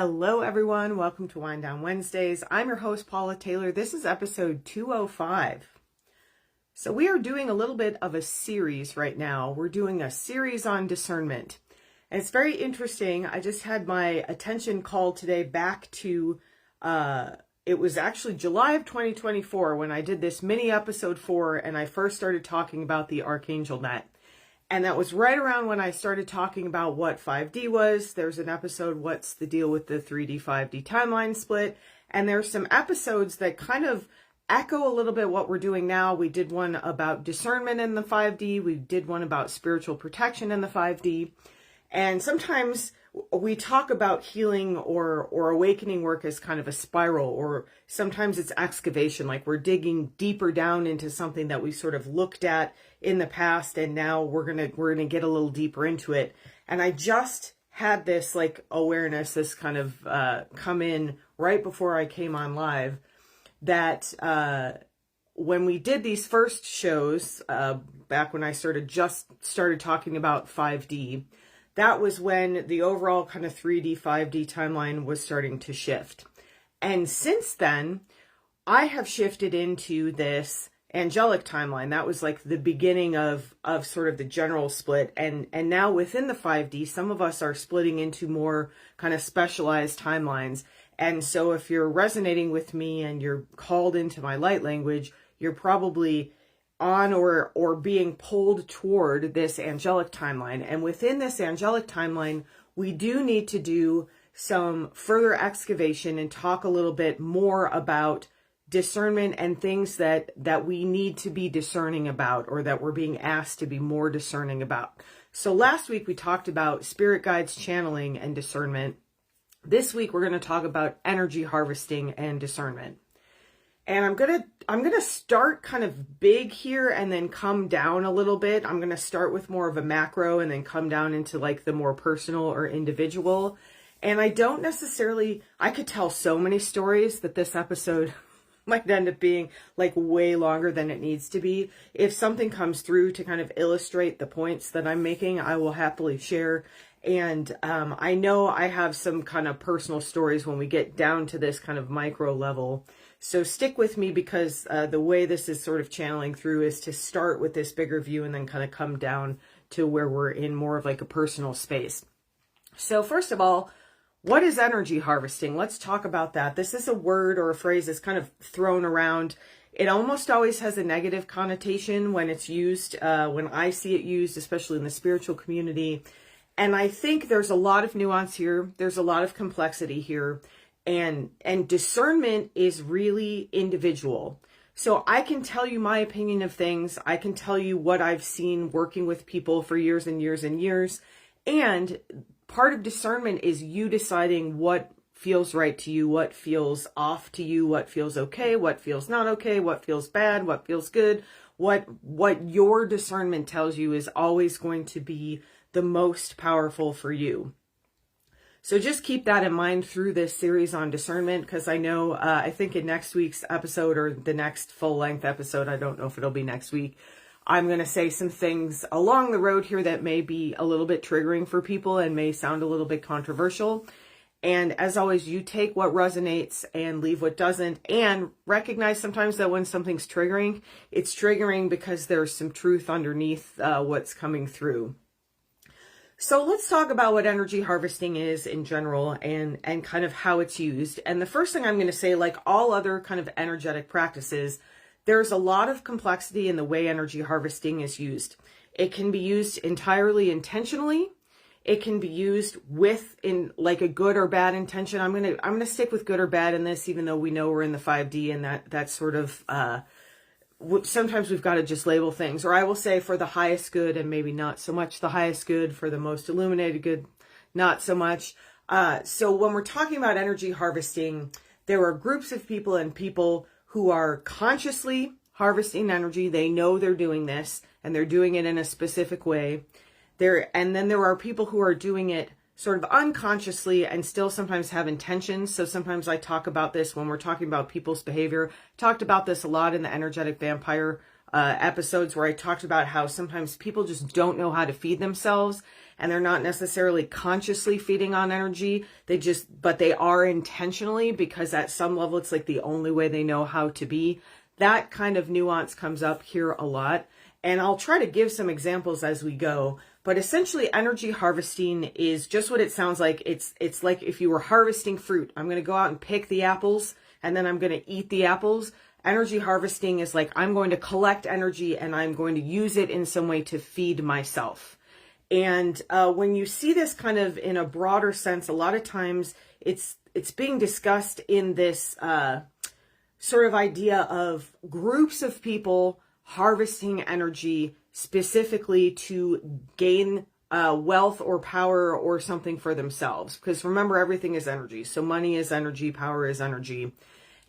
Hello everyone, welcome to Wind Down Wednesdays. I'm your host Paula Taylor. This is episode 205. So we are doing a little bit of a series right now. We're doing a series on discernment. And it's very interesting. I just had my attention called today back to, it was actually July of 2024 when I did this mini episode 4 and I first started talking about the Archangel Net. And that was right around when I started talking about what 5D was. There's an episode, what's the deal with the 3D, 5D timeline split. And there's some episodes that kind of echo a little bit what we're doing now. We did one about discernment in the 5D. We did one about spiritual protection in the 5D. And sometimes we talk about healing or awakening work as kind of a spiral, or sometimes it's excavation, like we're digging deeper down into something that we sort of looked at in the past, and now we're gonna get a little deeper into it. And I just had this like awareness, this kind of come in right before I came on live, that when we did these first shows, back when I just started talking about 5D, that was when the overall kind of 3D, 5D timeline was starting to shift. And since then, I have shifted into this angelic timeline. That was like the beginning of sort of the general split. And now within the 5D, some of us are splitting into more kind of specialized timelines. And so if you're resonating with me and you're called into my light language, you're probably on or being pulled toward this angelic timeline. And within this angelic timeline, we do need to do some further excavation and talk a little bit more about discernment and things that we need to be discerning about, or that we're being asked to be more discerning about. So last week we talked about spirit guides, channeling, and discernment. This week we're going to talk about energy harvesting and discernment. And I'm gonna start kind of big here and then come down a little bit. I'm gonna start with more of a macro and then come down into like the more personal or individual. And I don't necessarily, I could tell so many stories that this episode might end up being like way longer than it needs to be. If something comes through to kind of illustrate the points that I'm making, I will happily share. And I know I have some kind of personal stories when we get down to this kind of micro level. So stick with me, because the way this is sort of channeling through is to start with this bigger view and then kind of come down to where we're in more of like a personal space. So first of all, what is energy harvesting? Let's talk about that. This is a word or a phrase that's kind of thrown around. It almost always has a negative connotation when it's used, when I see it used, especially in the spiritual community. And I think there's a lot of nuance here. There's a lot of complexity here. And discernment is really individual. So I can tell you my opinion of things. I can tell you what I've seen working with people for years and years and years. And part of discernment is you deciding what feels right to you, what feels off to you, what feels okay, what feels not okay, what feels bad, what feels good. What your discernment tells you is always going to be the most powerful for you. So just keep that in mind through this series on discernment, because I know, I think in next week's episode, or the next full-length episode, I don't know if it'll be next week, I'm going to say some things along the road here that may be a little bit triggering for people and may sound a little bit controversial. And as always, you take what resonates and leave what doesn't, and recognize sometimes that when something's triggering, it's triggering because there's some truth underneath what's coming through. So let's talk about what energy harvesting is in general and kind of how it's used. And the first thing I'm going to say, like all other kind of energetic practices, there's a lot of complexity in the way energy harvesting is used. It can be used entirely intentionally. It can be used in like a good or bad intention. I'm going to stick with good or bad in this, even though we know we're in the 5D and that sort of, sometimes we've got to just label things, or I will say for the highest good and maybe not so much the highest good, for the most illuminated good, not so much. So when we're talking about energy harvesting, there are groups of people and people who are consciously harvesting energy. They know they're doing this and they're doing it in a specific way. And then there are people who are doing it sort of unconsciously and still sometimes have intentions. So sometimes I talk about this when we're talking about people's behavior. Talked about this a lot in the energetic vampire episodes where I talked about how sometimes people just don't know how to feed themselves, and they're not necessarily consciously feeding on energy. But they are intentionally, because at some level it's like the only way they know how to be. That kind of nuance comes up here a lot. And I'll try to give some examples as we go. But essentially, energy harvesting is just what it sounds like. It's like if you were harvesting fruit. I'm going to go out and pick the apples, and then I'm going to eat the apples. Energy harvesting is like, I'm going to collect energy and I'm going to use it in some way to feed myself. And when you see this kind of in a broader sense, a lot of times it's being discussed in this sort of idea of groups of people harvesting energy specifically to gain wealth or power or something for themselves. Because remember, everything is energy. So money is energy, power is energy.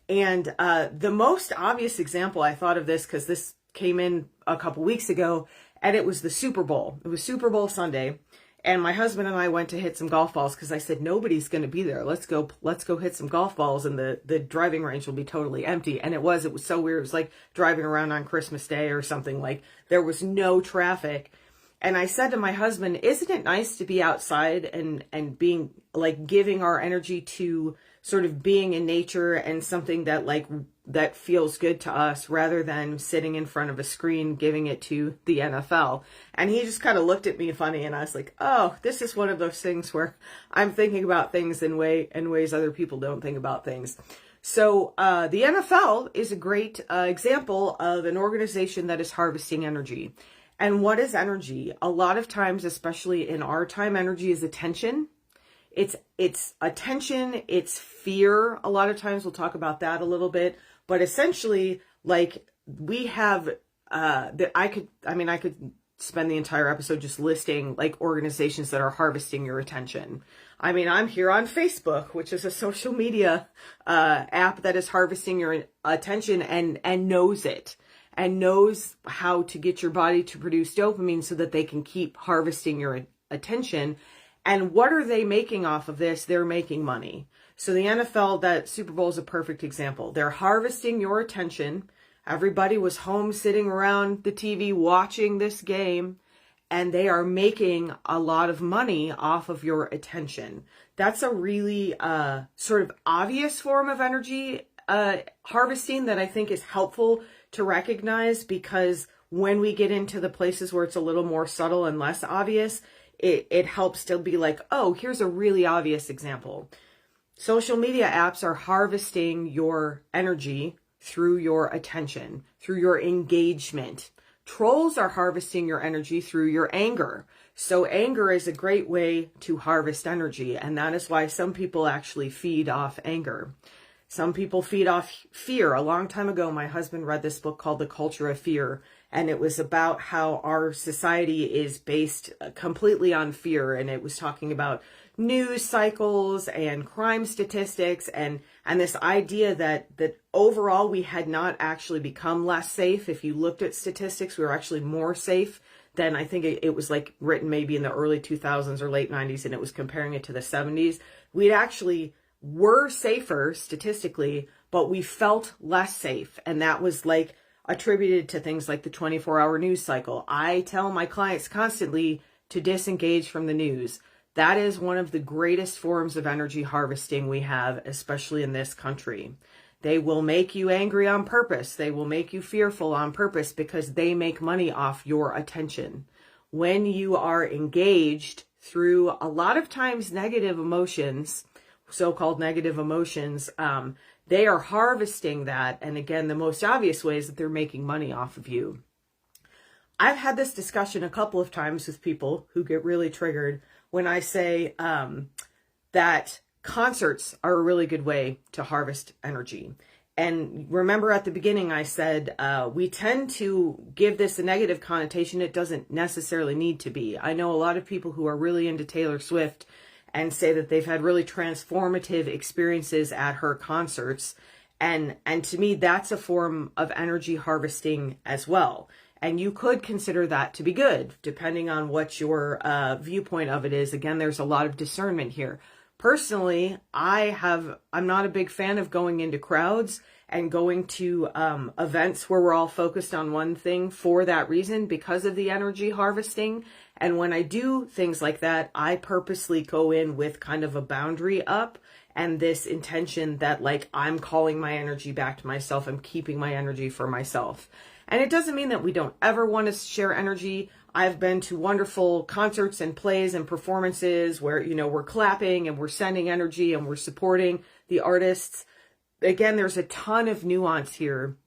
And the most obvious example I thought of this, because this came in a couple weeks ago, and it was the Super Bowl. It was Super Bowl Sunday. And my husband and I went to hit some golf balls because I said, nobody's going to be there. Let's go hit some golf balls, and the driving range will be totally empty. And it was so weird. It was like driving around on Christmas Day or something. Like, there was no traffic. And I said to my husband, isn't it nice to be outside and being like giving our energy to sort of being in nature and something that feels good to us, rather than sitting in front of a screen giving it to the NFL. And he just kind of looked at me funny, and I was like, oh, this is one of those things where I'm thinking about things in ways other people don't think about things. So the NFL is a great example of an organization that is harvesting energy. And what is energy? A lot of times, especially in our time, energy is attention. It's attention, it's fear. A lot of times we'll talk about that a little bit, but essentially, like, we have I could spend the entire episode just listing like organizations that are harvesting your attention. I mean, I'm here on Facebook, which is a social media app that is harvesting your attention and knows it, and knows how to get your body to produce dopamine so that they can keep harvesting your attention. And what are they making off of this? They're making money. So the NFL, that Super Bowl is a perfect example. They're harvesting your attention. Everybody was home sitting around the TV watching this game, and they are making a lot of money off of your attention. That's a really sort of obvious form of energy harvesting that I think is helpful to recognize, because when we get into the places where it's a little more subtle and less obvious, it helps to be like, oh, here's a really obvious example. Social media apps are harvesting your energy through your attention, through your engagement. Trolls are harvesting your energy through your anger. So anger is a great way to harvest energy, and that is why some people actually feed off anger. Some people feed off fear. A long time ago, my husband read this book called The Culture of Fear, and it was about how our society is based completely on fear. And it was talking about news cycles and crime statistics and this idea that overall we had not actually become less safe. If you looked at statistics, we were actually more safe than, I think it was like written maybe in the early 2000s or late 90s, and it was comparing it to the 70s. We'd actually were safer statistically, but we felt less safe. And that was like attributed to things like the 24-hour news cycle. I tell my clients constantly to disengage from the news. That is one of the greatest forms of energy harvesting we have, especially in this country. They will make you angry on purpose. They will make you fearful on purpose because they make money off your attention. When you are engaged through a lot of times negative emotions, so-called negative emotions, they are harvesting that. And again, the most obvious way is that they're making money off of you. I've had this discussion a couple of times with people who get really triggered when I say that concerts are a really good way to harvest energy. And remember at the beginning, I said we tend to give this a negative connotation. It doesn't necessarily need to be. I know a lot of people who are really into Taylor Swift and say that they've had really transformative experiences at her concerts. And to me, that's a form of energy harvesting as well. And you could consider that to be good, depending on what your viewpoint of it is. Again, there's a lot of discernment here. Personally, I'm not a big fan of going into crowds and going to events where we're all focused on one thing for that reason, because of the energy harvesting. And when I do things like that, I purposely go in with kind of a boundary up and this intention that, like, I'm calling my energy back to myself. I'm keeping my energy for myself. And it doesn't mean that we don't ever want to share energy. I've been to wonderful concerts and plays and performances where, you know, we're clapping and we're sending energy and we're supporting the artists. Again, there's a ton of nuance here.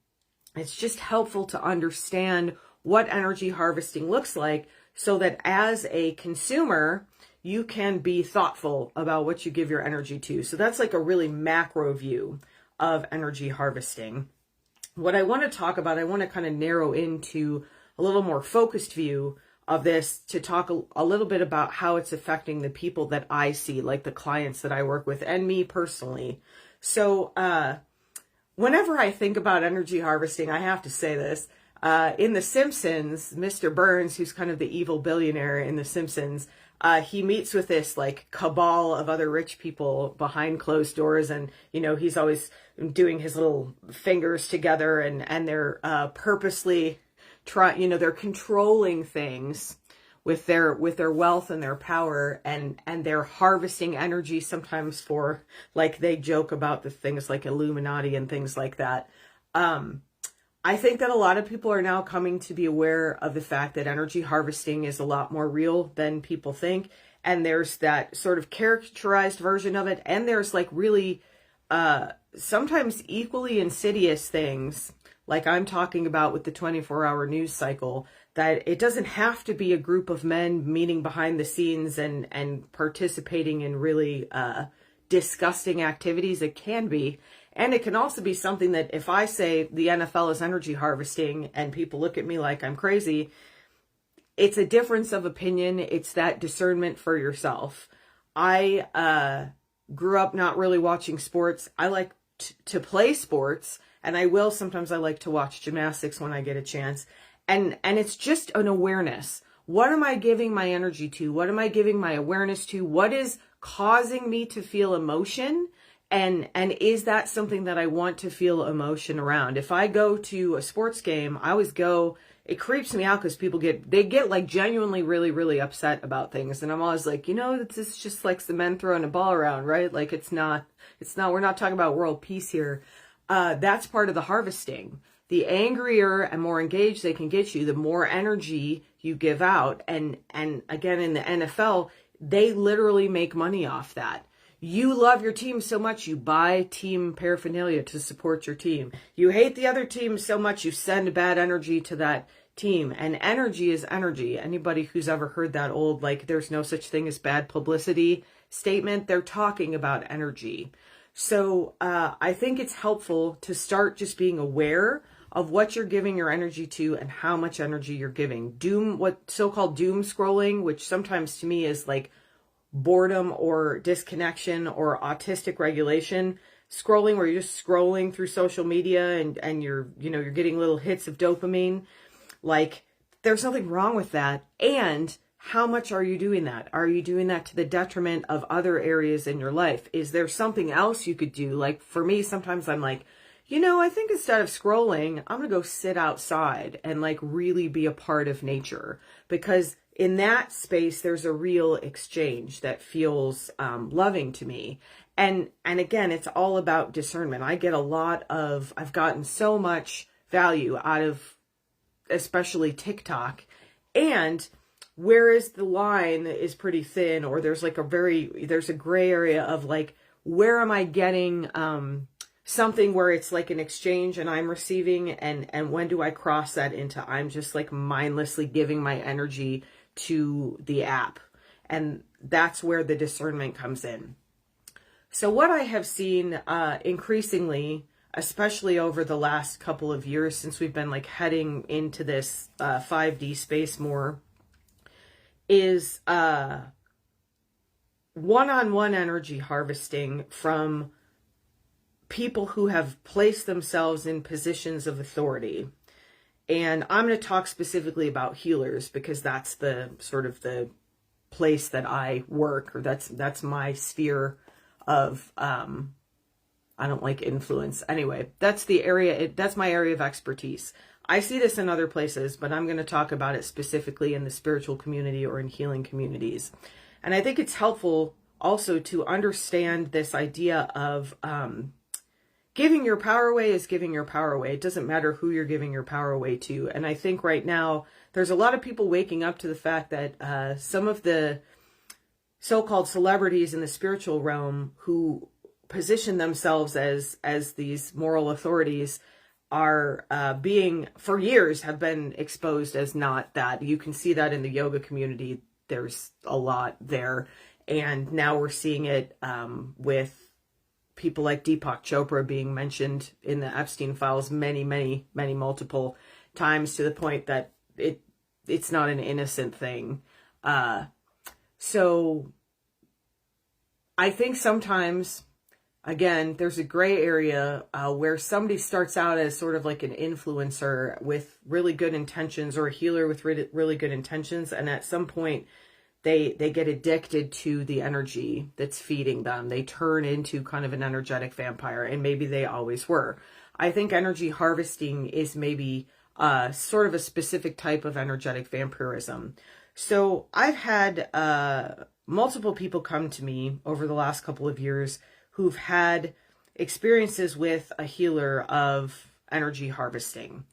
It's just helpful to understand what energy harvesting looks like so that as a consumer, you can be thoughtful about what you give your energy to. So that's like a really macro view of energy harvesting. What I want to talk about, I want to kind of narrow into a little more focused view of this to talk a little bit about how it's affecting the people that I see, like the clients that I work with and me personally. So whenever I think about energy harvesting, I have to say this. In The Simpsons, Mr. Burns, who's kind of the evil billionaire in The Simpsons, he meets with this like cabal of other rich people behind closed doors, and you know, he's always doing his little fingers together, and they're purposely they're controlling things with their wealth and their power, and they're harvesting energy sometimes for, like, they joke about the things like Illuminati and things like that. I think that a lot of people are now coming to be aware of the fact that energy harvesting is a lot more real than people think. And there's that sort of characterized version of it. And there's like really sometimes equally insidious things, like I'm talking about with the 24-hour news cycle, that it doesn't have to be a group of men meeting behind the scenes and participating in really disgusting activities. It can be. And it can also be something that if I say the NFL is energy harvesting and people look at me like I'm crazy, it's a difference of opinion. It's that discernment for yourself. I grew up not really watching sports. I like to play sports, and I will sometimes. I like to watch gymnastics when I get a chance. And it's just an awareness. What am I giving my energy to? What am I giving my awareness to? What is causing me to feel emotion? And is that something that I want to feel emotion around? If I go to a sports game, I always go, it creeps me out because people get like genuinely really, really upset about things. And I'm always like, you know, this is just like the men throwing a ball around, right? Like it's not, we're not talking about world peace here. That's part of the harvesting. The angrier and more engaged they can get you, the more energy you give out. And again, in the NFL, they literally make money off that. You love your team so much, you buy team paraphernalia to support your team. You hate the other team so much, you send bad energy to that team. And energy is energy. Anybody who's ever heard that old, like, there's no such thing as bad publicity statement, they're talking about energy. So I think it's helpful to start just being aware of what you're giving your energy to and how much energy you're giving. What so-called doom scrolling, which sometimes to me is like boredom or disconnection or autistic regulation scrolling, where you're just scrolling through social media and you're getting little hits of dopamine. Like, there's nothing wrong with that. And how much are you doing that? Are you doing that to the detriment of other areas in your life? Is there something else you could do? Like for me, sometimes I'm like, I think instead of scrolling, I'm going to go sit outside and like really be a part of nature, because in that space, there's a real exchange that feels loving to me. And again, it's all about discernment. I've gotten so much value out of especially TikTok. And whereas the line is pretty thin, or there's a gray area of like, where am I getting something where it's like an exchange and I'm receiving, and when do I cross that into I'm just like mindlessly giving my energy to the app? And that's where the discernment comes in. So what I have seen increasingly, especially over the last couple of years since we've been like heading into this 5D space more, is one-on-one energy harvesting from people who have placed themselves in positions of authority. And I'm going to talk specifically about healers, because that's the sort of the place that I work, or that's my sphere of, I don't like influence. Anyway, that's the area, that's my area of expertise. I see this in other places, but I'm going to talk about it specifically in the spiritual community or in healing communities. And I think it's helpful also to understand this idea of giving your power away is giving your power away. It doesn't matter who you're giving your power away to. And I think right now there's a lot of people waking up to the fact that some of the so-called celebrities in the spiritual realm who position themselves as these moral authorities are being, for years, have been exposed as not that. You can see that in the yoga community. There's a lot there. And now we're seeing it with people like Deepak Chopra being mentioned in the Epstein files many, many, many multiple times, to the point that it's not an innocent thing. So I think sometimes, again, there's a gray area where somebody starts out as sort of like an influencer with really good intentions, or a healer with really good intentions. And at some point, they get addicted to the energy that's feeding them. They turn into kind of an energetic vampire, and maybe they always were. I think energy harvesting is maybe sort of a specific type of energetic vampirism. So I've had multiple people come to me over the last couple of years who've had experiences with a healer of energy harvesting.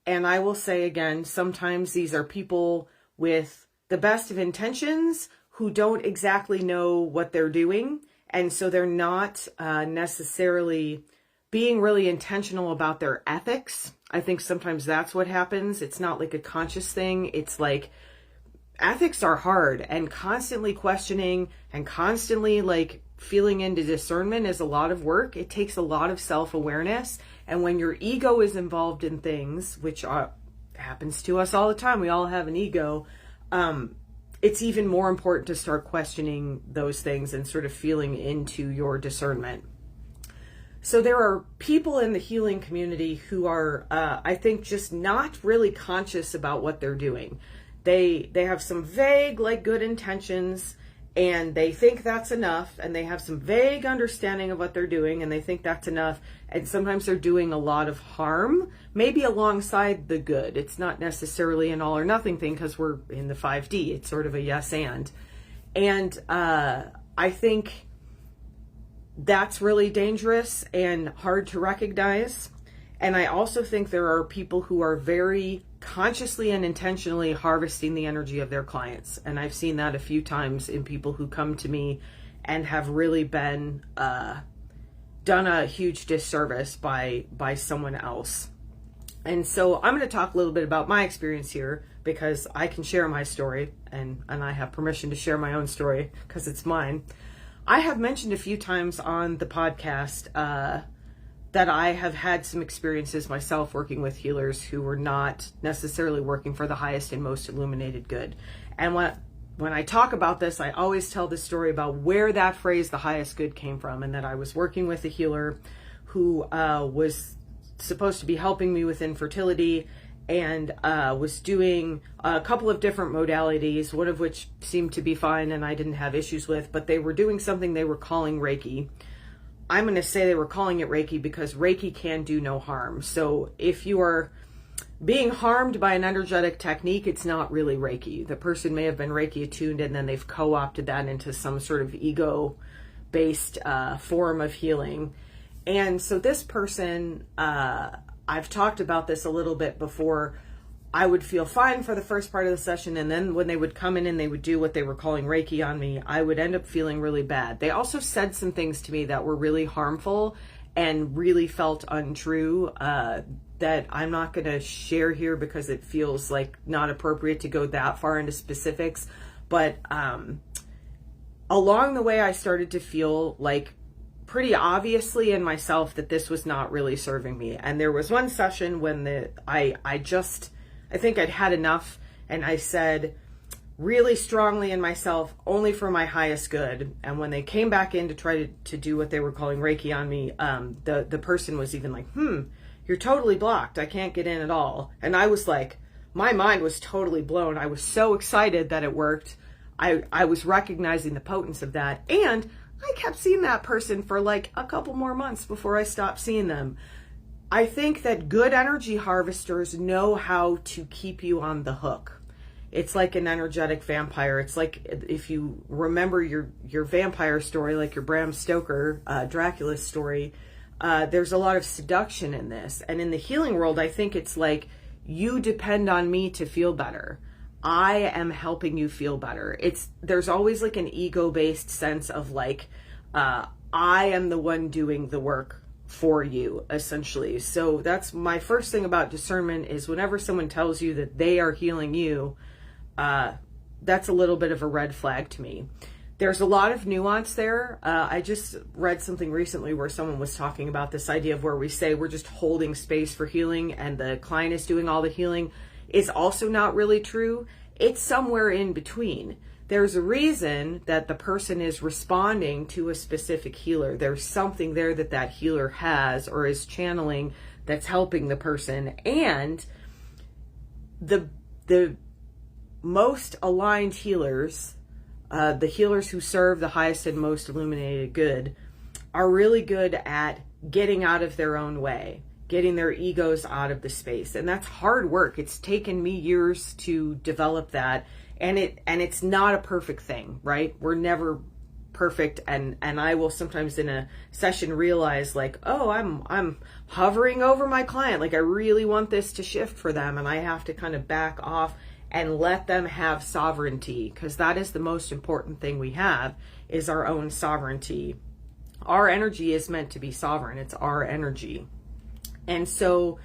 And I will say again, sometimes these are people with the best of intentions who don't exactly know what they're doing. And so they're not necessarily being really intentional about their ethics. I think sometimes that's what happens. It's not like a conscious thing. It's like ethics are hard, and constantly questioning and constantly like feeling into discernment is a lot of work. It takes a lot of self-awareness. And when your ego is involved in things, which happens to us all the time, we all have an ego, it's even more important to start questioning those things and sort of feeling into your discernment. So there are people in the healing community who are, I think, just not really conscious about what they're doing. They have some vague, like, good intentions, and they think that's enough, and they have some vague understanding of what they're doing, and they think that's enough, and sometimes they're doing a lot of harm, maybe alongside the good. It's not necessarily an all or nothing thing, because we're in the 5D. It's sort of a yes and. And I think that's really dangerous and hard to recognize. And I also think there are people who are very consciously and intentionally harvesting the energy of their clients. And I've seen that a few times in people who come to me and have really been done a huge disservice by someone else. And so I'm going to talk a little bit about my experience here, because I can share my story, and I have permission to share my own story because it's mine. I have mentioned a few times on the podcast that I have had some experiences myself working with healers who were not necessarily working for the highest and most illuminated good. And when I talk about this, I always tell the story about where that phrase, the highest good, came from, and that I was working with a healer who was supposed to be helping me with infertility, and was doing a couple of different modalities, one of which seemed to be fine and I didn't have issues with, but they were doing something they were calling Reiki. I'm going to say they were calling it Reiki because Reiki can do no harm. So if you are being harmed by an energetic technique, it's not really Reiki. The person may have been Reiki attuned, and then they've co-opted that into some sort of ego-based form of healing. And so this person, I've talked about this a little bit before. I would feel fine for the first part of the session, and then when they would come in and they would do what they were calling Reiki on me, I would end up feeling really bad. They also said some things to me that were really harmful and really felt untrue, that I'm not going to share here because it feels like not appropriate to go that far into specifics. But along the way, I started to feel like pretty obviously in myself that this was not really serving me. And there was one session when I think I'd had enough, and I said really strongly in myself, only for my highest good. And when they came back in to try to do what they were calling Reiki on me, the person was even like, you're totally blocked. I can't get in at all. And I was like, my mind was totally blown. I was so excited that it worked. I was recognizing the potence of that. And I kept seeing that person for like a couple more months before I stopped seeing them. I think that good energy harvesters know how to keep you on the hook. It's like an energetic vampire. It's like if you remember your vampire story, like your Bram Stoker, Dracula's story, there's a lot of seduction in this. And in the healing world, I think it's like, you depend on me to feel better. I am helping you feel better. There's always like an ego-based sense of like, I am the one doing the work for you, essentially. So that's my first thing about discernment, is whenever someone tells you that they are healing you, that's a little bit of a red flag to me. There's a lot of nuance there. I just read something recently where someone was talking about this idea of where we say we're just holding space for healing and the client is doing all the healing. Is also not really true. It's somewhere in between. There's a reason that the person is responding to a specific healer. There's something there that that healer has or is channeling that's helping the person. And the most aligned healers, the healers who serve the highest and most illuminated good, are really good at getting out of their own way, getting their egos out of the space. And that's hard work. It's taken me years to develop that. And it's not a perfect thing, right? We're never perfect. And I will sometimes in a session realize like, oh, I'm hovering over my client. Like I really want this to shift for them. And I have to kind of back off and let them have sovereignty, because that is the most important thing we have, is our own sovereignty. Our energy is meant to be sovereign. It's our energy. And so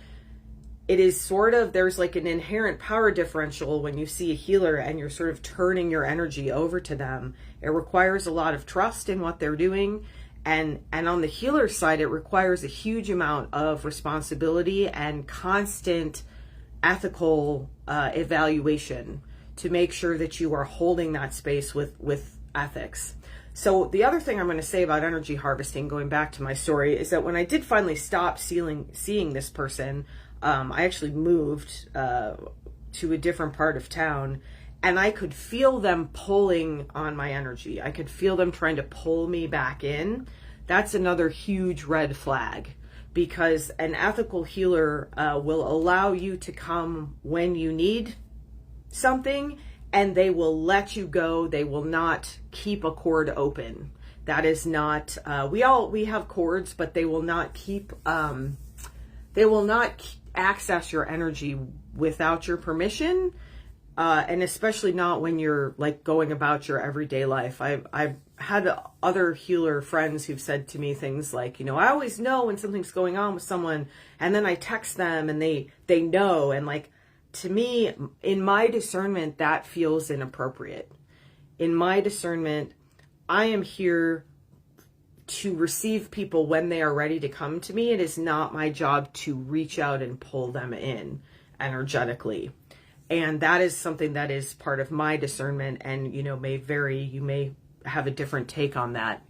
it is sort of, there's like an inherent power differential when you see a healer and you're sort of turning your energy over to them. It requires a lot of trust in what they're doing. And on the healer side, it requires a huge amount of responsibility and constant ethical evaluation to make sure that you are holding that space with ethics. So the other thing I'm going to say about energy harvesting, going back to my story, is that when I did finally stop seeing this person, I actually moved to a different part of town, and I could feel them pulling on my energy. I could feel them trying to pull me back in. That's another huge red flag, because an ethical healer will allow you to come when you need something, and they will let you go. They will not keep a cord open. That is not, we have cords, but they will not access your energy without your permission. And especially not when you're like going about your everyday life. I've had other healer friends who've said to me things like, I always know when something's going on with someone, and then I text them and they know. And like, to me, in my discernment, that feels inappropriate. In my discernment, I am here to receive people when they are ready to come to me. It is not my job to reach out and pull them in energetically. And that is something that is part of my discernment, and, may vary. You may have a different take on that.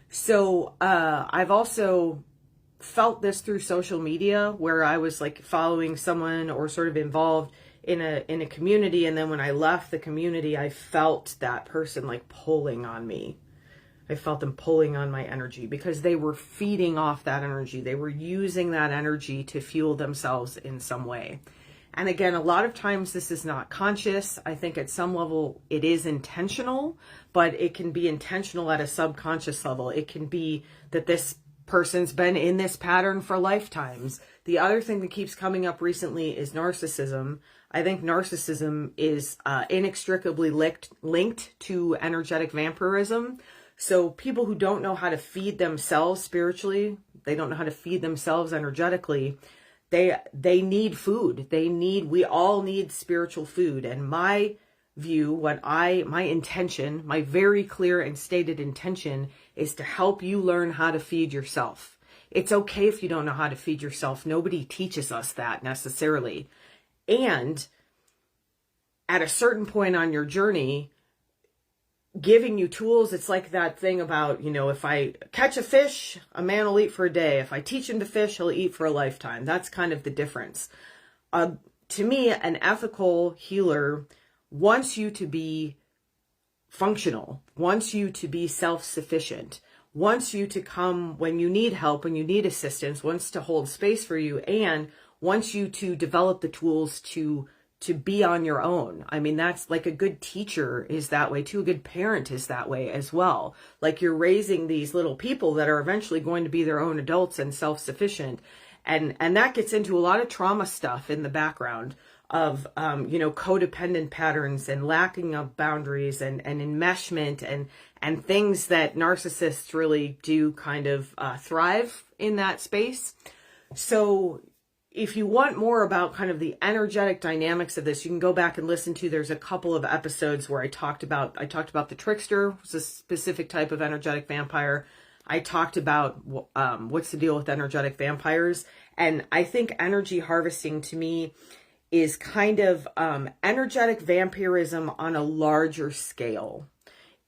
So I've also felt this through social media, where I was like following someone or sort of involved in a community. And then when I left the community, I felt that person like pulling on me. I felt them pulling on my energy because they were feeding off that energy. They were using that energy to fuel themselves in some way. And again, a lot of times this is not conscious. I think at some level it is intentional, but it can be intentional at a subconscious level. It can be that this person's been in this pattern for lifetimes. The other thing that keeps coming up recently is narcissism. I think narcissism is inextricably linked to energetic vampirism. So people who don't know how to feed themselves spiritually, they don't know how to feed themselves energetically, they need food. We all need spiritual food. And my view, my intention, my very clear and stated intention is to help you learn how to feed yourself. It's okay if you don't know how to feed yourself. Nobody teaches us that necessarily. And at a certain point on your journey, giving you tools, it's like that thing about, if I catch a fish, a man will eat for a day. If I teach him to fish, he'll eat for a lifetime. That's kind of the difference. To me, an ethical healer wants you to be functional, wants you to be self-sufficient, wants you to come when you need help, when you need assistance, wants to hold space for you, and wants you to develop the tools to be on your own. I mean, that's like a good teacher is that way too. A good parent is that way as well. Like you're raising these little people that are eventually going to be their own adults and self-sufficient. And that gets into a lot of trauma stuff in the background of, codependent patterns and lacking of boundaries and enmeshment and things that narcissists really do kind of thrive in that space. So if you want more about kind of the energetic dynamics of this, you can go back and listen to, there's a couple of episodes where I talked about the trickster, was a specific type of energetic vampire. I talked about what's the deal with energetic vampires. And I think energy harvesting to me is kind of energetic vampirism on a larger scale.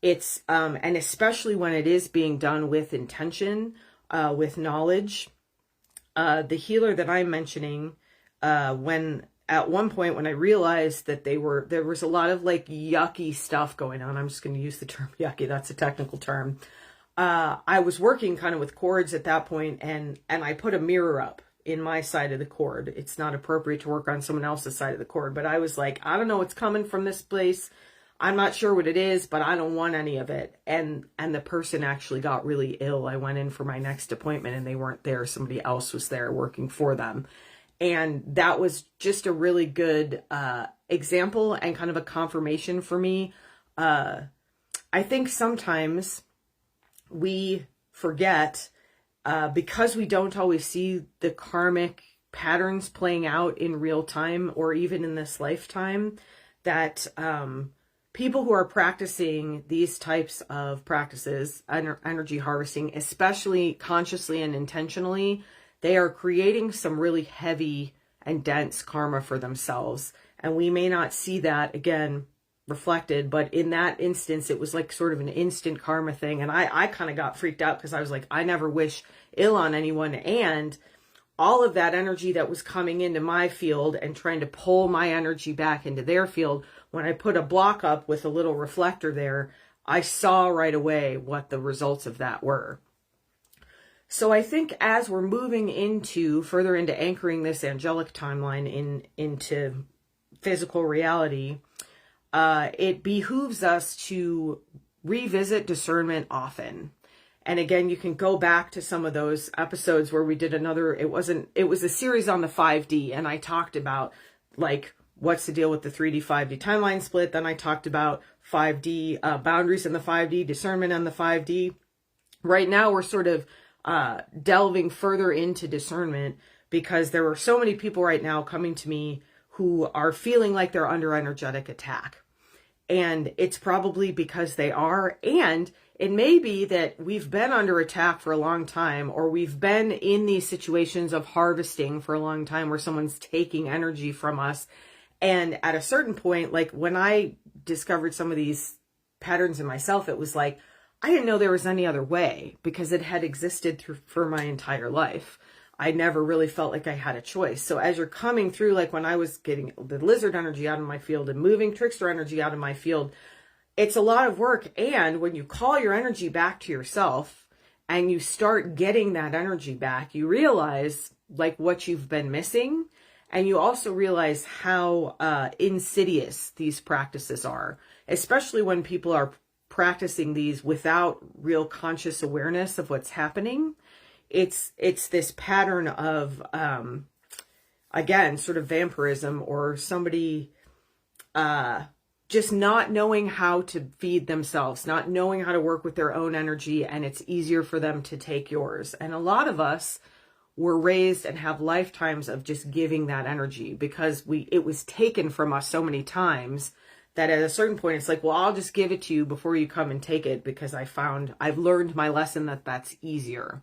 It's, and especially when it is being done with intention, with knowledge. The healer that I'm mentioning, when at one point when I realized that there was a lot of like yucky stuff going on. I'm just going to use the term yucky. That's a technical term. I was working kind of with cords at that point, and I put a mirror up in my side of the cord. It's not appropriate to work on someone else's side of the cord, but I was like, I don't know what's coming from this place. I'm not sure what it is, but I don't want any of it. And the person actually got really ill. I went in for my next appointment and they weren't there. Somebody else was there working for them. And that was just a really good example and kind of a confirmation for me. I think sometimes we forget, because we don't always see the karmic patterns playing out in real time or even in this lifetime, that people who are practicing these types of practices, energy harvesting, especially consciously and intentionally, they are creating some really heavy and dense karma for themselves. And we may not see that, again, reflected, but in that instance, it was like sort of an instant karma thing. And I kind of got freaked out because I was like, I never wish ill on anyone. And all of that energy that was coming into my field and trying to pull my energy back into their field, when I put a block up with a little reflector there, I saw right away what the results of that were. So I think as we're moving further into anchoring this angelic timeline into physical reality, it behooves us to revisit discernment often. And again, you can go back to some of those episodes where we did it was a series on the 5D, and I talked about like, what's the deal with the 3D, 5D timeline split. Then I talked about 5D, boundaries in the 5D, discernment on the 5D. Right now, we're sort of delving further into discernment because there are so many people right now coming to me who are feeling like they're under energetic attack. And it's probably because they are, and it may be that we've been under attack for a long time, or we've been in these situations of harvesting for a long time where someone's taking energy from us. And at a certain point, like when I discovered some of these patterns in myself, it was like, I didn't know there was any other way because it had existed for my entire life. I never really felt like I had a choice. So as you're coming through, like when I was getting the lizard energy out of my field and moving trickster energy out of my field, it's a lot of work. And when you call your energy back to yourself and you start getting that energy back, you realize like what you've been missing. And you also realize how insidious these practices are, especially when people are practicing these without real conscious awareness of what's happening. It's this pattern of, again, sort of vampirism, or somebody just not knowing how to feed themselves, not knowing how to work with their own energy, and it's easier for them to take yours. And a lot of us were raised and have lifetimes of just giving that energy because it was taken from us so many times that at a certain point it's like, well, I'll just give it to you before you come and take it because I've learned my lesson that that's easier.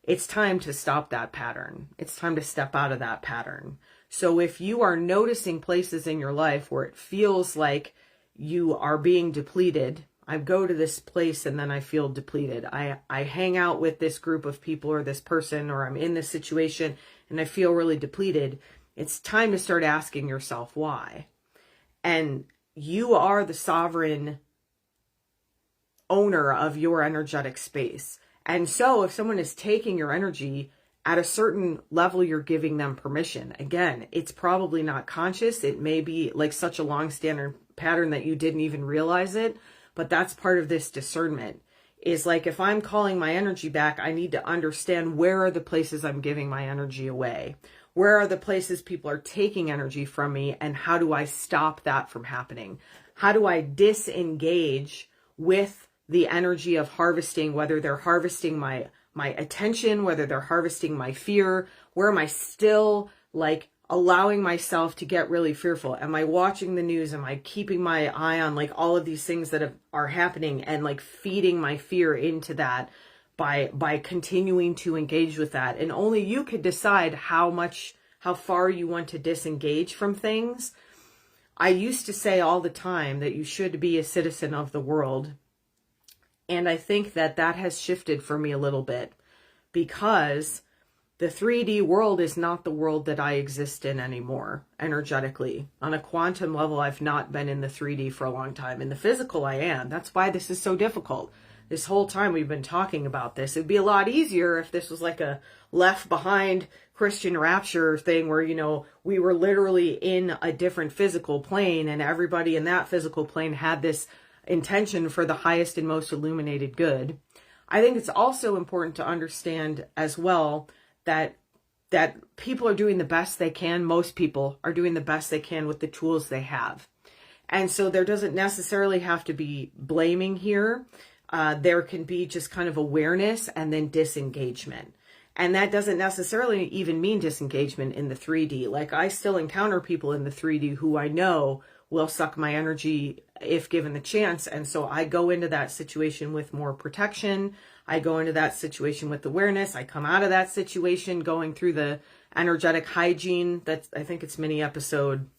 It's time to stop that pattern. It's time to step out of that pattern. So if you are noticing places in your life where it feels like you are being depleted, I go to this place and then I feel depleted. I hang out with this group of people or this person, or I'm in this situation and I feel really depleted. It's time to start asking yourself why. And you are the sovereign owner of your energetic space. And so if someone is taking your energy at a certain level, you're giving them permission. Again, it's probably not conscious. It may be like such a long-standing pattern that you didn't even realize it, but that's part of this discernment. Is like, if I'm calling my energy back, I need to understand, where are the places I'm giving my energy away? Where are the places people are taking energy from me? And how do I stop that from happening? How do I disengage with the energy of harvesting, whether they're harvesting my attention, whether they're harvesting my fear? Where am I still like allowing myself to get really fearful? Am I watching the news? Am I keeping my eye on like all of these things that are happening and like feeding my fear into that by continuing to engage with that? And only you could decide how far you want to disengage from things. I used to say all the time that you should be a citizen of the world. And I think that has shifted for me a little bit, because the 3D world is not the world that I exist in anymore, energetically. On a quantum level, I've not been in the 3D for a long time. In the physical, I am. That's why this is so difficult. This whole time we've been talking about this. It'd be a lot easier if this was like a Left Behind Christian rapture thing where, you know, we were literally in a different physical plane and everybody in that physical plane had this intention for the highest and most illuminated good. I think it's also important to understand as well that people are doing the best they can. Most people are doing the best they can with the tools they have. And so there doesn't necessarily have to be blaming here. There can be just kind of awareness and then disengagement. And that doesn't necessarily even mean disengagement in the 3D. Like, I still encounter people in the 3D who I know will suck my energy if given the chance. And so I go into that situation with more protection. I go into that situation with awareness. I come out of that situation going through the energetic hygiene. That's, I think it's mini episode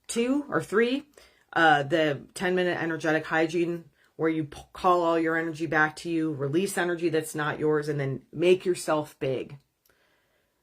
2 or 3, the 10-minute energetic hygiene, where you call all your energy back to you, release energy that's not yours, and then make yourself big.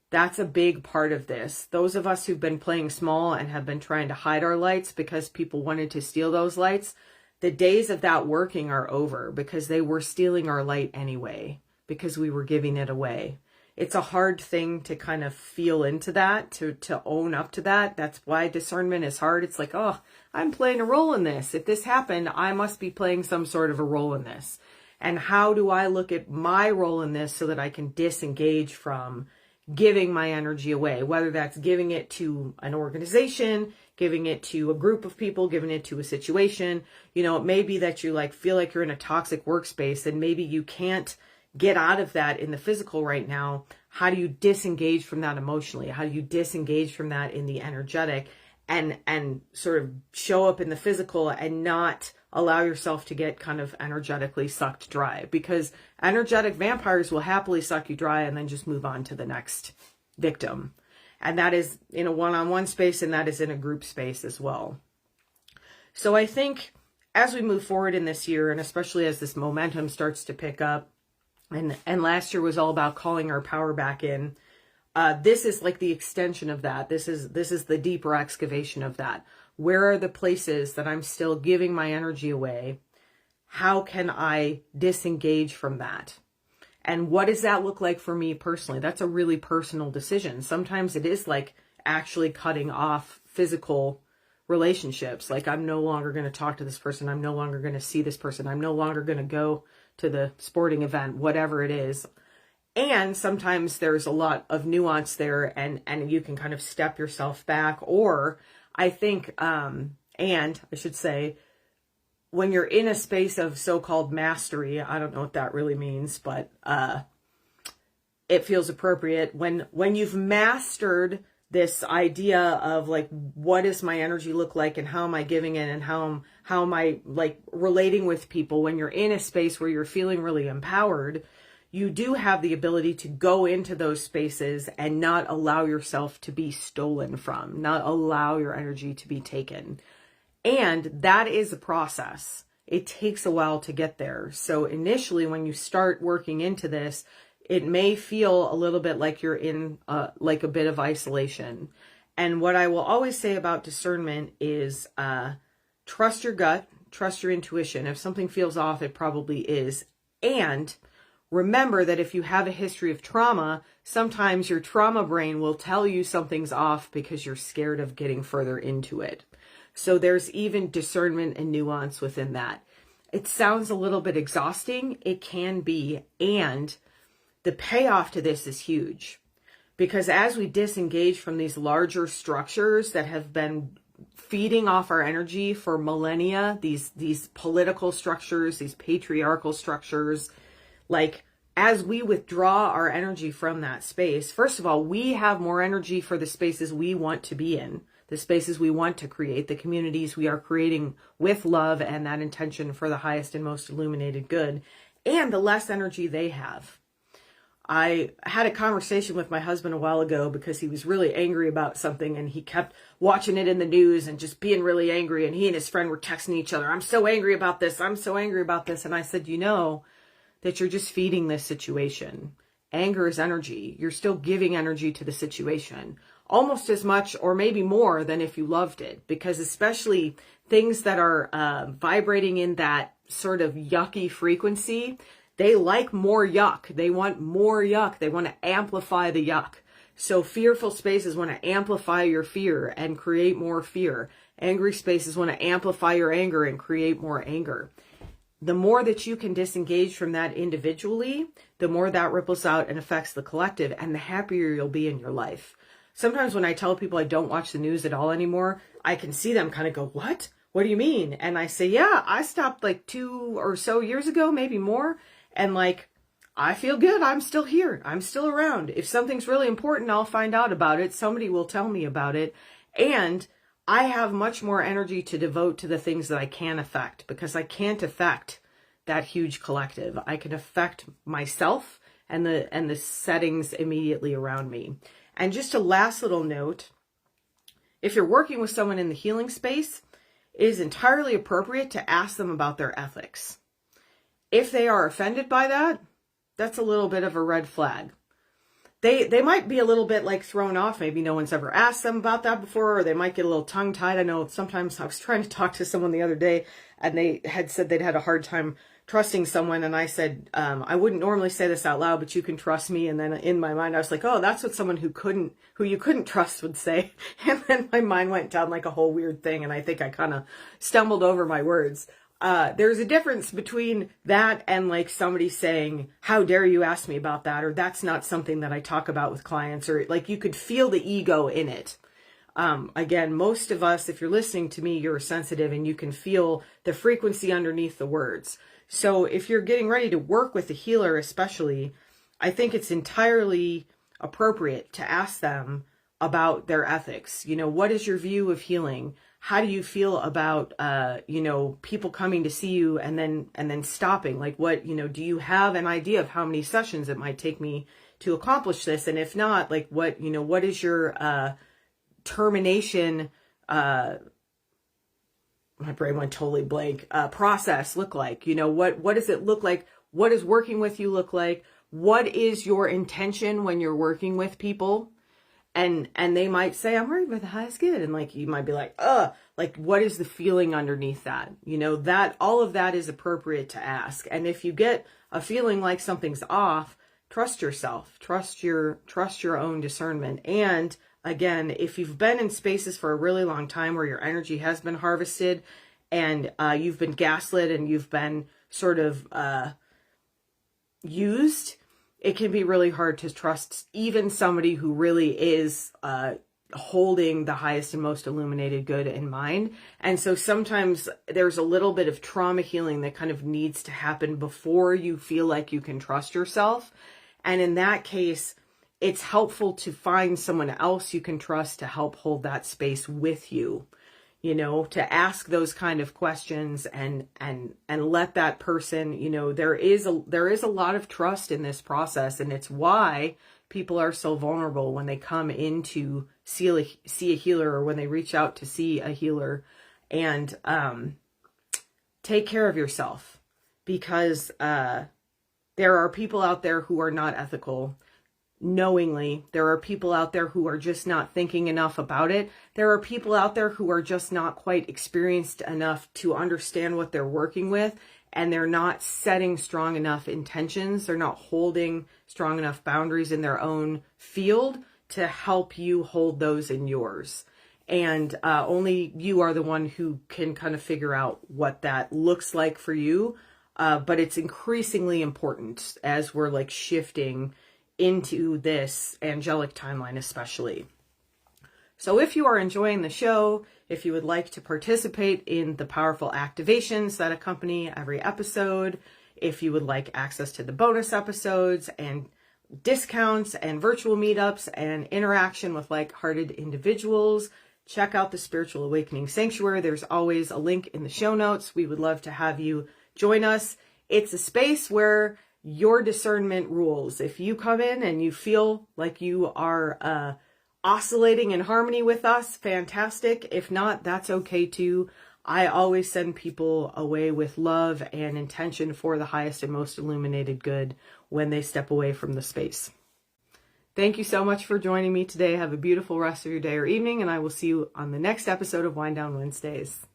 That's a big part of this. Those of us who've been playing small and have been trying to hide our lights because people wanted to steal those lights, the days of that working are over, because they were stealing our light anyway, because we were giving it away. It's a hard thing to kind of feel into that, to own up to that. That's why discernment is hard. It's like, oh, I'm playing a role in this. If this happened, I must be playing some sort of a role in this. And how do I look at my role in this so that I can disengage from giving my energy away? Whether that's giving it to an organization, giving it to a group of people, giving it to a situation. You know, it may be that you like feel like you're in a toxic workspace and maybe you can't get out of that in the physical right now. How do you disengage from that emotionally? How do you disengage from that in the energetic and sort of show up in the physical and not allow yourself to get kind of energetically sucked dry? Because energetic vampires will happily suck you dry and then just move on to the next victim. And that is in a one-on-one space, and that is in a group space as well. So I think as we move forward in this year, and especially as this momentum starts to pick up, and last year was all about calling our power back in. This is like the extension of that. This is the deeper excavation of that. Where are the places that I'm still giving my energy away? How can I disengage from that? And what does that look like for me personally? That's a really personal decision. Sometimes it is like actually cutting off physical relationships. Like, I'm no longer going to talk to this person. I'm no longer going to see this person. I'm no longer going to go to the sporting event, whatever it is. And sometimes there's a lot of nuance there, and you can kind of step yourself back. Or I think, and I should say, when you're in a space of so-called mastery, I don't know what that really means, but it feels appropriate. When you've mastered this idea of like, what does my energy look like and how am I giving it and how am I like relating with people, when you're in a space where you're feeling really empowered, you do have the ability to go into those spaces and not allow yourself to be stolen from, not allow your energy to be taken. And that is a process. It takes a while to get there. So initially, when you start working into this, it may feel a little bit like you're in like a bit of isolation. And what I will always say about discernment is trust your gut, trust your intuition. If something feels off, it probably is. And remember that if you have a history of trauma, sometimes your trauma brain will tell you something's off because you're scared of getting further into it. So there's even discernment and nuance within that. It sounds a little bit exhausting. It can be. And the payoff to this is huge. Because as we disengage from these larger structures that have been feeding off our energy for millennia, these political structures, these patriarchal structures, like as we withdraw our energy from that space, first of all, we have more energy for the spaces we want to be in, the spaces we want to create, the communities we are creating with love and that intention for the highest and most illuminated good, and the less energy they have. I had a conversation with my husband a while ago because he was really angry about something and he kept watching it in the news and just being really angry. And he and his friend were texting each other, I'm so angry about this. I'm so angry about this. And I said, you know that you're just feeding this situation. Anger is energy. You're still giving energy to the situation almost as much or maybe more than if you loved it, because especially things that are vibrating in that sort of yucky frequency, they like more yuck. They want more yuck. They want to amplify the yuck. So fearful spaces want to amplify your fear and create more fear. Angry spaces want to amplify your anger and create more anger. The more that you can disengage from that individually, the more that ripples out and affects the collective, and the happier you'll be in your life. Sometimes when I tell people I don't watch the news at all anymore, I can see them kind of go, what? What do you mean? And I say, yeah, I stopped like 2 or so years ago, maybe more. And like, I feel good. I'm still here. I'm still around. If something's really important, I'll find out about it. Somebody will tell me about it. And I have much more energy to devote to the things that I can affect, because I can't affect that huge collective. I can affect myself and the settings immediately around me. And just a last little note, if you're working with someone in the healing space, it is entirely appropriate to ask them about their ethics. If they are offended by that, that's a little bit of a red flag. They might be a little bit like thrown off. Maybe no one's ever asked them about that before, or they might get a little tongue-tied. I know sometimes I was trying to talk to someone the other day and they had said they'd had a hard time trusting someone. And I said, I wouldn't normally say this out loud, but you can trust me. And then in my mind, I was like, oh, that's what someone who you couldn't trust would say. And then my mind went down like a whole weird thing. And I think I kind of stumbled over my words. There's a difference between that and like somebody saying, how dare you ask me about that? Or that's not something that I talk about with clients, or like you could feel the ego in it. Again, most of us, if you're listening to me, you're sensitive and you can feel the frequency underneath the words. So if you're getting ready to work with a healer, especially, I think it's entirely appropriate to ask them about their ethics. You know, what is your view of healing? How do you feel about, people coming to see you and then stopping? Like what, do you have an idea of how many sessions it might take me to accomplish this? And if not, like what is your, termination, my brain went totally blank, process look like? What does it look like? What does working with you look like? What is your intention when you're working with people? And they might say, I'm worried about the highest good. And like, you might be like, like what is the feeling underneath that? That all of that is appropriate to ask. And if you get a feeling like something's off, trust yourself, trust your own discernment. And again, if you've been in spaces for a really long time where your energy has been harvested and you've been gaslit and you've been sort of used, it can be really hard to trust even somebody who really is holding the highest and most illuminated good in mind. And so sometimes there's a little bit of trauma healing that kind of needs to happen before you feel like you can trust yourself. And in that case, it's helpful to find someone else you can trust to help hold that space with you, to ask those kind of questions and let that person, there is a lot of trust in this process. And it's why people are so vulnerable when they come in to see a healer, or when they reach out to see a healer. And take care of yourself, because there are people out there who are not ethical. knowingly. There are people out there who are just not thinking enough about it. There are people out there who are just not quite experienced enough to understand what they're working with, and they're not setting strong enough intentions. They're not holding strong enough boundaries in their own field to help you hold those in yours. And only you are the one who can kind of figure out what that looks like for you. But it's increasingly important as we're like shifting into this angelic timeline, especially. So if you are enjoying the show, if you would like to participate in the powerful activations that accompany every episode, if you would like access to the bonus episodes and discounts and virtual meetups and interaction with like-hearted individuals, check out the Spiritual Awakening Sanctuary. There's always a link in the show notes. We would love to have you join us. It's a space where your discernment rules. If you come in and you feel like you are oscillating in harmony with us, fantastic. If not, that's okay too. I always send people away with love and intention for the highest and most illuminated good when they step away from the space. Thank you so much for joining me today. Have a beautiful rest of your day or evening, and I will see you on the next episode of Wind Down Wednesdays.